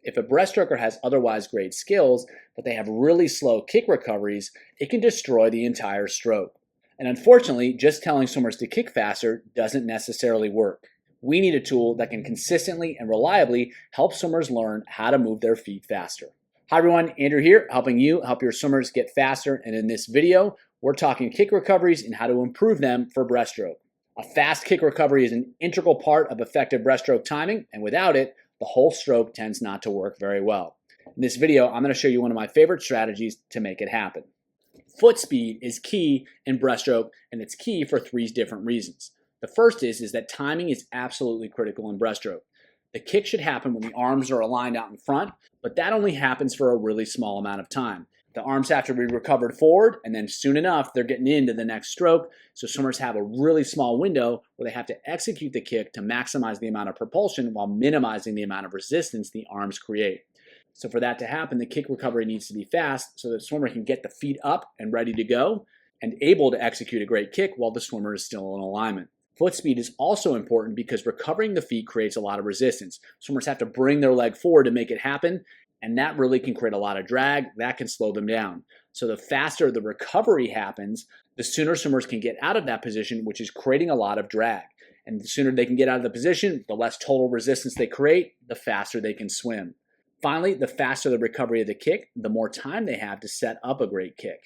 If a breaststroker has otherwise great skills, but they have really slow kick recoveries, it can destroy the entire stroke. And unfortunately, just telling swimmers to kick faster doesn't necessarily work. We need a tool that can consistently and reliably help swimmers learn how to move their feet faster. Hi everyone, Andrew here, helping you help your swimmers get faster. And in this video, we're talking kick recoveries and how to improve them for breaststroke. A fast kick recovery is an integral part of effective breaststroke timing, and without it, the whole stroke tends not to work very well. In this video, I'm going to show you one of my favorite strategies to make it happen. Foot speed is key in breaststroke, and it's key for three different reasons. The first is that timing is absolutely critical in breaststroke. The kick should happen when the arms are aligned out in front, but that only happens for a really small amount of time. The arms have to be recovered forward, and then soon enough, they're getting into the next stroke. So swimmers have a really small window where they have to execute the kick to maximize the amount of propulsion while minimizing the amount of resistance the arms create. So for that to happen, the kick recovery needs to be fast so that the swimmer can get the feet up and ready to go and able to execute a great kick while the swimmer is still in alignment. Foot speed is also important because recovering the feet creates a lot of resistance. Swimmers have to bring their leg forward to make it happen, and that really can create a lot of drag. That can slow them down. So the faster the recovery happens, the sooner swimmers can get out of that position, which is creating a lot of drag. And the sooner they can get out of the position, the less total resistance they create, the faster they can swim. Finally, the faster the recovery of the kick, the more time they have to set up a great kick.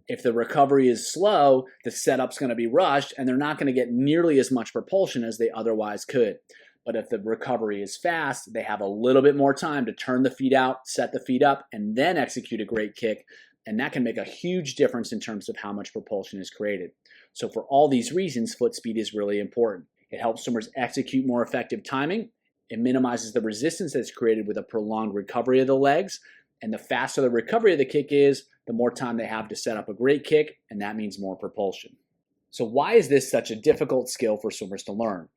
If the recovery is slow, the setup's going to be rushed, and they're not going to get nearly as much propulsion as they otherwise could. But if the recovery is fast, they have a little bit more time to turn the feet out, set the feet up, and then execute a great kick. And that can make a huge difference in terms of how much propulsion is created. So for all these reasons, foot speed is really important. It helps swimmers execute more effective timing. It minimizes the resistance that's created with a prolonged recovery of the legs. And the faster the recovery of the kick is, the more time they have to set up a great kick, and that means more propulsion. So why is this such a difficult skill for swimmers to learn?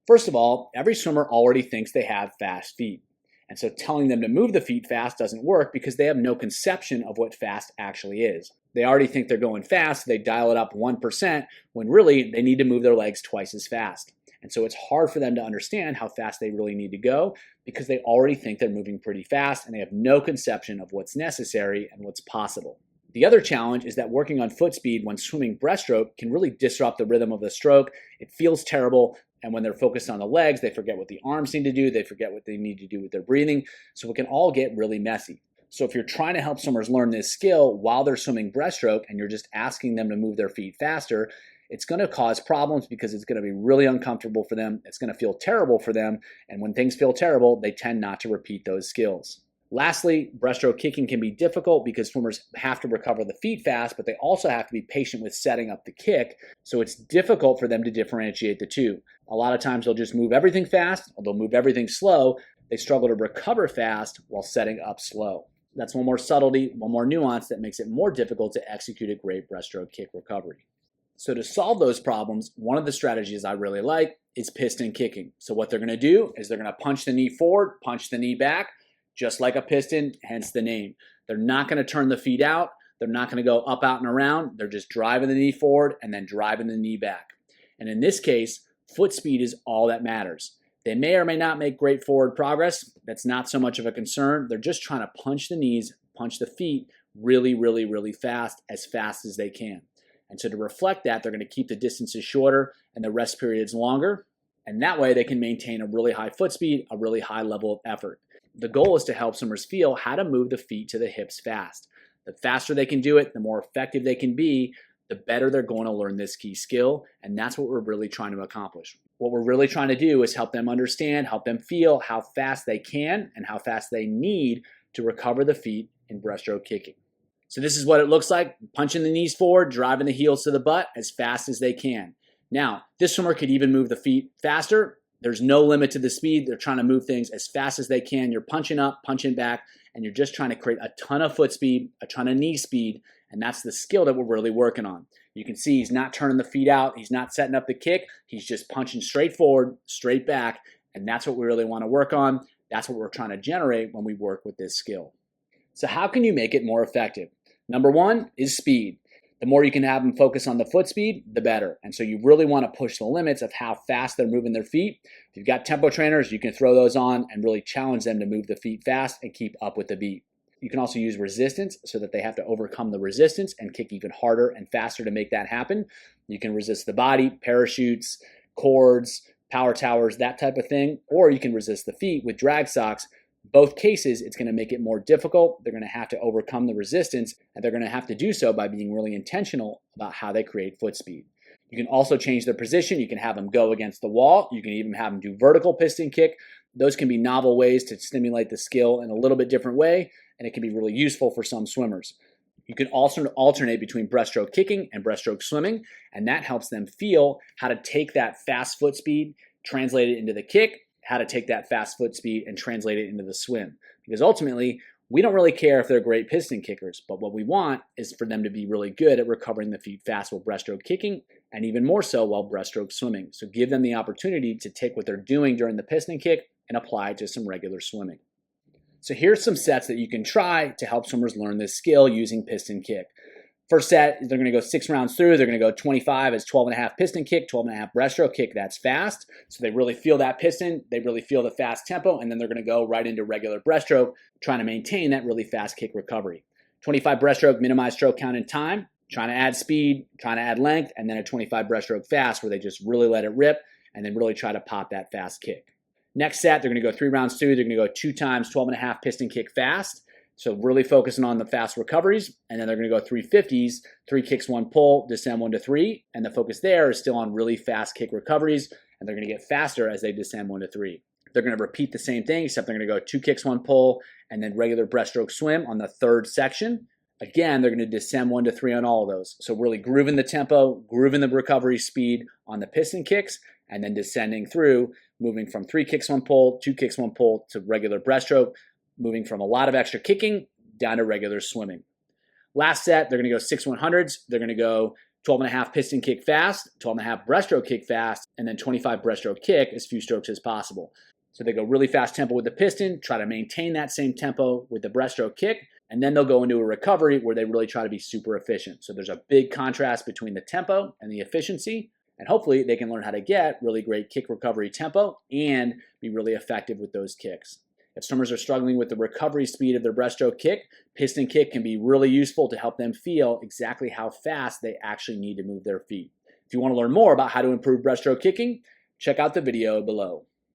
First of all, every swimmer already thinks they have fast feet. And so telling them to move the feet fast doesn't work because they have no conception of what fast actually is. They already think they're going fast, they dial it up 1%, when really they need to move their legs twice as fast. And so it's hard for them to understand how fast they really need to go because they already think they're moving pretty fast and they have no conception of what's necessary and what's possible. The other challenge is that working on foot speed when swimming breaststroke can really disrupt the rhythm of the stroke. It feels terrible, and when they're focused on the legs, they forget what the arms need to do, they forget what they need to do with their breathing, so it can all get really messy. So if you're trying to help swimmers learn this skill while they're swimming breaststroke and you're just asking them to move their feet faster, it's going to cause problems because it's going to be really uncomfortable for them. It's going to feel terrible for them. And when things feel terrible, they tend not to repeat those skills. Lastly, breaststroke kicking can be difficult because swimmers have to recover the feet fast, but they also have to be patient with setting up the kick. So it's difficult for them to differentiate the two. A lot of times they'll just move everything fast, or they'll move everything slow. They struggle to recover fast while setting up slow. That's one more subtlety, one more nuance that makes it more difficult to execute a great breaststroke kick recovery. So to solve those problems, one of the strategies I really like is piston kicking. So what they're going to do is they're going to punch the knee forward, punch the knee back, just like a piston, hence the name. They're not going to turn the feet out. They're not going to go up, out, and around. They're just driving the knee forward and then driving the knee back. And in this case, foot speed is all that matters. They may or may not make great forward progress. That's not so much of a concern. They're just trying to punch the knees, punch the feet really, really, really fast as they can. And so to reflect that, they're going to keep the distances shorter and the rest periods longer. And that way they can maintain a really high foot speed, a really high level of effort. The goal is to help swimmers feel how to move the feet to the hips fast. The faster they can do it, the more effective they can be, the better they're going to learn this key skill. And that's what we're really trying to accomplish. What we're really trying to do is help them understand, help them feel how fast they can and how fast they need to recover the feet in breaststroke kicking. So this is what it looks like, punching the knees forward, driving the heels to the butt as fast as they can. Now, this swimmer could even move the feet faster. There's no limit to the speed. They're trying to move things as fast as they can. You're punching up, punching back, and you're just trying to create a ton of foot speed, a ton of knee speed, and that's the skill that we're really working on. You can see he's not turning the feet out. He's not setting up the kick. He's just punching straight forward, straight back, and that's what we really want to work on. That's what we're trying to generate when we work with this skill. So how can you make it more effective? Number one is speed. The more you can have them focus on the foot speed, the better. And so you really want to push the limits of how fast they're moving their feet. If you've got tempo trainers, you can throw those on and really challenge them to move the feet fast and keep up with the beat. You can also use resistance so that they have to overcome the resistance and kick even harder and faster to make that happen. You can resist the body, parachutes, cords, power towers, that type of thing, or you can resist the feet with drag socks. Both cases, it's going to make it more difficult. They're going to have to overcome the resistance, and they're going to have to do so by being really intentional about how they create foot speed. You can also change their position. You can have them go against the wall. You can even have them do vertical piston kick. Those can be novel ways to stimulate the skill in a little bit different way, and it can be really useful for some swimmers. You can also alternate between breaststroke kicking and breaststroke swimming, and that helps them feel how to take that fast foot speed, translate it into the kick, how to take that fast foot speed and translate it into the swim. Because ultimately, we don't really care if they're great piston kickers, but what we want is for them to be really good at recovering the feet fast while breaststroke kicking, and even more so while breaststroke swimming. So give them the opportunity to take what they're doing during the piston kick and apply it to some regular swimming. So here's some sets that you can try to help swimmers learn this skill using piston kick. First set, they're going to go 6 rounds through. They're going to go 25 as 12.5 piston kick, 12.5 breaststroke kick. That's fast. So they really feel that piston. They really feel the fast tempo. And then they're going to go right into regular breaststroke, trying to maintain that really fast kick recovery. 25 breaststroke, minimize stroke count and time, trying to add speed, trying to add length, and then a 25 breaststroke fast where they just really let it rip and then really try to pop that fast kick. Next set, they're going to go 3 rounds through. They're going to go 2 times 12.5 piston kick fast. So really focusing on the fast recoveries, and then they're going to go 350s, 3 kicks, 1 pull, descend 1 to 3, and the focus there is still on really fast kick recoveries, and they're going to get faster as they descend 1 to 3. They're going to repeat the same thing, except they're going to go 2 kicks, 1 pull, and then regular breaststroke swim on the 3rd section. Again, they're going to descend 1 to 3 on all of those. So really grooving the tempo, grooving the recovery speed on the piston kicks, and then descending through, moving from 3 kicks, 1 pull, 2 kicks, 1 pull to regular breaststroke, moving from a lot of extra kicking down to regular swimming. Last set, they're going to go 6 100s. They're going to go 12.5 piston kick fast, 12.5 breaststroke kick fast, and then 25 breaststroke kick as few strokes as possible. So they go really fast tempo with the piston, try to maintain that same tempo with the breaststroke kick, and then they'll go into a recovery where they really try to be super efficient. So there's a big contrast between the tempo and the efficiency, and hopefully they can learn how to get really great kick recovery tempo and be really effective with those kicks. If swimmers are struggling with the recovery speed of their breaststroke kick, piston kick can be really useful to help them feel exactly how fast they actually need to move their feet. If you want to learn more about how to improve breaststroke kicking, check out the video below.